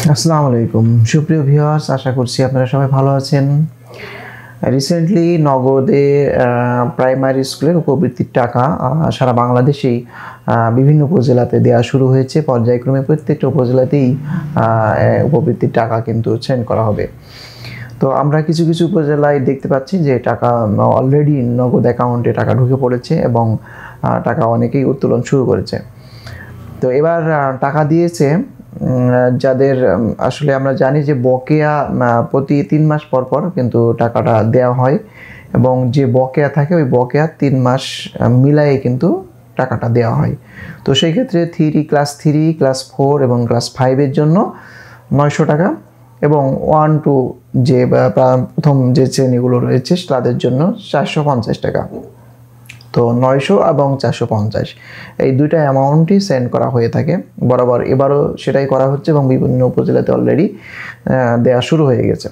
আসসালামু আলাইকুম সুপ্রিয় ভিউয়ার্স, আশা করছি আপনারা সবাই ভালো আছেন। রিসেন্টলি নগদে প্রাইমারি স্কুলের উপবৃত্তির টাকা সারা বাংলাদেশেই বিভিন্ন উপজেলাতে দেওয়া শুরু হয়েছে। পর্যায়ক্রমে প্রত্যেকটা উপজেলাতেই উপবৃত্তির টাকা কিন্তু সেন্ড করা হবে। তো আমরা কিছু কিছু উপজেলায় দেখতে পাচ্ছি যে টাকা অলরেডি নগদ অ্যাকাউন্টে টাকা ঢুকে পড়েছে এবং টাকা অনেকেই উত্তোলন শুরু করেছে। তো এবার টাকা দিয়েছে যাদের আসলে আমরা জানি যে বকেয়া প্রতি 3 মাস পর পর কিন্তু টাকাটা দেওয়া হয় এবং যে বকেয়া থাকে ওই বকেয়া 3 মাস মিলায়ে কিন্তু টাকাটা দেওয়া হয়। তো সেই ক্ষেত্রে ক্লাস 3, ক্লাস 4 এবং ক্লাস 5 এর জন্য 900 টাকা এবং 1 to যে প্রথম যে শ্রেণীগুলো রয়েছে তাদের জন্য 450 টাকা। তো 900 এবং 450 এই দুইটা অ্যামাউন্টই সেন্ড করা হয়ে থাকে বরাবর। এবারও সেটাই করা হচ্ছে এবং বিভিন্ন উপজেলাতে অলরেডি দেওয়া শুরু হয়ে গেছে।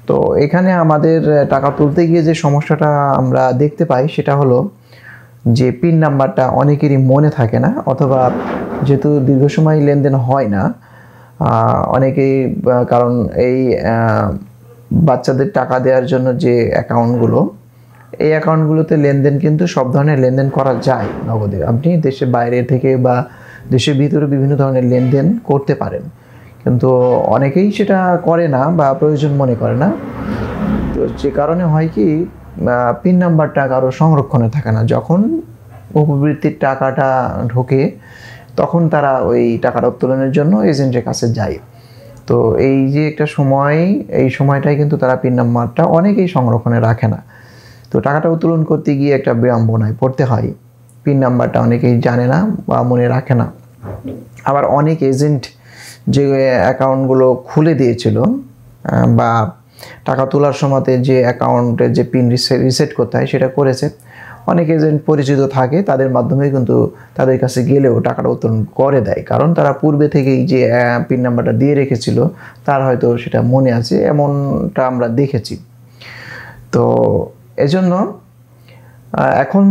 তো এখানে আমাদের টাকা তুলতে গিয়ে যে সমস্যাটা আমরা দেখতে পাই সেটা হলো যে পিন নাম্বারটা অনেকেরই মনে থাকে না, অথবা যেহেতু দীর্ঘ সময় লেনদেন হয় না অনেকেই, কারণ এই বাচ্চাদের টাকা দেওয়ার জন্য যে অ্যাকাউন্টগুলো, এই অ্যাকাউন্টগুলোতে লেনদেন কিন্তু সব ধরনের লেনদেন করা যায় নগদে। আপনি দেশের বাইরে থেকে বা দেশের ভিতরে বিভিন্ন ধরনের লেনদেন করতে পারেন, কিন্তু অনেকেই সেটা করে না বা প্রয়োজন মনে করে না। তো যে কারণে হয় কি, পিন নাম্বারটা কারো সংরক্ষণে থাকে না। যখন উপবৃত্তির টাকাটা ঢোকে তখন তারা ওই টাকাটা উত্তোলনের জন্য এজেন্টের কাছে যায়। তো এই যে একটা সময়, এই সময়টাই কিন্তু তারা পিন নাম্বারটা অনেকেই সংরক্ষণে রাখে না। তো টাকাটা উত্তোলন করতে গিয়ে একটা বিড়ম্বনায় পড়তে হয়। পিন নাম্বারটা অনেকেই জানে না বা মনে রাখে না। আবার অনেক এজেন্ট যে অ্যাকাউন্টগুলো খুলে দিয়েছিল বা টাকা তোলার সময়তে যে অ্যাকাউন্টের যে পিন রিসেট করতে হয় সেটা করেছে, অনেক এজেন্ট পরিচিত থাকে, তাদের মাধ্যমে কিন্তু তাদের কাছে গেলেও টাকাটা উত্তোলন করে দেয়। কারণ তারা পূর্বে থেকেই যে পিন নাম্বারটা দিয়ে রেখেছিল তার হয়তো সেটা মনে আছে, এমনটা আমরা দেখেছি। তো এজন্য এখন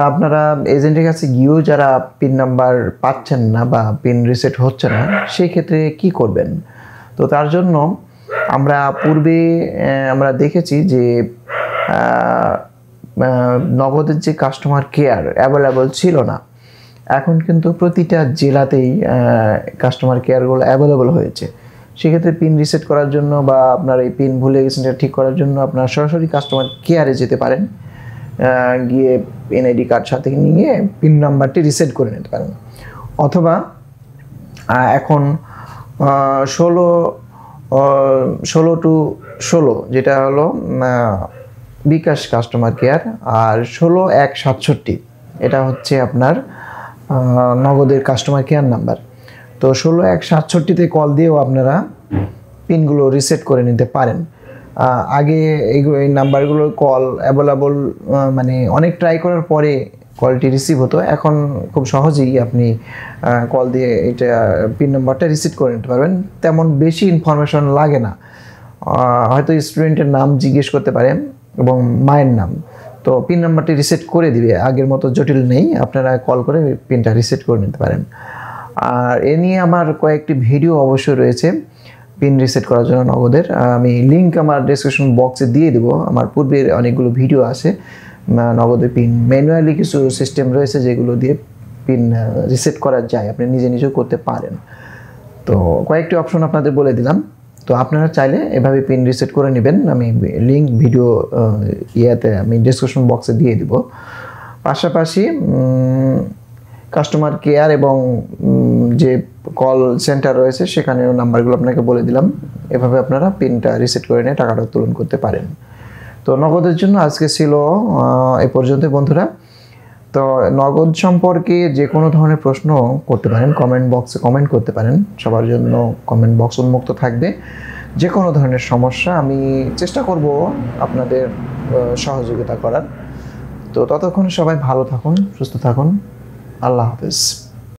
আপনারা এজেন্টের কাছে গিয়েও যারা পিন নাম্বার পাচ্ছেন না বা পিন রিসেট হচ্ছে না, সেই ক্ষেত্রে কি করবেন? তো তার জন্য আমরা পূর্বে আমরা দেখেছি যে নগদের যে কাস্টমার কেয়ার অ্যাভেলেবল ছিল না, এখন কিন্তু প্রতিটা জেলাতেই কাস্টমার কেয়ারগুলো অ্যাভেলেবল হয়েছে। সেক্ষেত্রে পিন রিসেট করার জন্য বা আপনার এই পিন ভুলে গেছেন এটা ঠিক করার জন্য আপনার সরাসরি কাস্টমার কেয়ারে যেতে পারেন, গিয়ে এনআইডি কার্ড সাথে নিয়ে পিন নাম্বারটি রিসেট করে নিতে পারেন। অথবা এখন 16 to 16 যেটা হলো বিকাশ কাস্টমার কেয়ার, আর 16-167 এটা হচ্ছে আপনার নগদের কাস্টমার কেয়ার নাম্বার। তো 16-167-তে কল দিয়েও আপনারা পিনগুলো রিসেট করে নিতে পারেন। আগে এই নাম্বারগুলোর কল অ্যাভেলেবল, মানে অনেক ট্রাই করার পরে কলটি রিসিভ হতো। এখন খুব সহজেই আপনি কল দিয়ে এটা পিন নাম্বারটা রিসিভ করে নিতে পারবেন। তেমন বেশি ইনফরমেশন লাগে না, হয়তো স্টুডেন্টের নাম জিজ্ঞেস করতে পারেন এবং মায়ের নাম, তো পিন নাম্বারটি রিসেট করে দিবে। আগের মতো জটিল নেই, আপনারা কল করে পিনটা রিসেট করে নিতে পারেন। আর এ নিয়ে আমার কয়েকটি ভিডিও অবশ্যই রয়েছে পিন রিসেট করার জন্য নগদের। আমি লিঙ্ক আমার ডেসক্রিপশন বক্সে দিয়ে দেবো। আমার পূর্বের অনেকগুলো ভিডিও আছে। নগদের পিন ম্যানুয়ালি কিছু সিস্টেম রয়েছে যেগুলো দিয়ে পিন রিসেট করা যায়, আপনি নিজে নিজেও করতে পারেন। তো কয়েকটি অপশন আপনাদের বলে দিলাম, তো আপনারা চাইলে এভাবে পিন রিসেট করে নেবেন। আমি লিঙ্ক ভিডিও আমি ডেসক্রিপশন বক্সে দিয়ে দিব। পাশাপাশি কাস্টমার কেয়ার এবং যে কল সেন্টার রয়েছে সেখানেও নাম্বারগুলো আপনাকে বলে দিলাম। এভাবে আপনারা পিনটা রিসেট করে নিয়ে টাকাটা উত্তোলন করতে পারেন। তো নগদের জন্য আজকে ছিল এই পর্যন্ত বন্ধুরা। তো নগদ সম্পর্কে যে কোনো ধরনের প্রশ্ন করতে পারেন, কমেন্ট বক্সে কমেন্ট করতে পারেন। সবার জন্য কমেন্ট বক্স উন্মুক্ত থাকবে। যে কোনো ধরনের সমস্যা আমি চেষ্টা করব আপনাদের সহযোগিতা করার। তো ততক্ষণ সবাই ভালো থাকুন, সুস্থ থাকুন। আল্লাহ হাফেজ।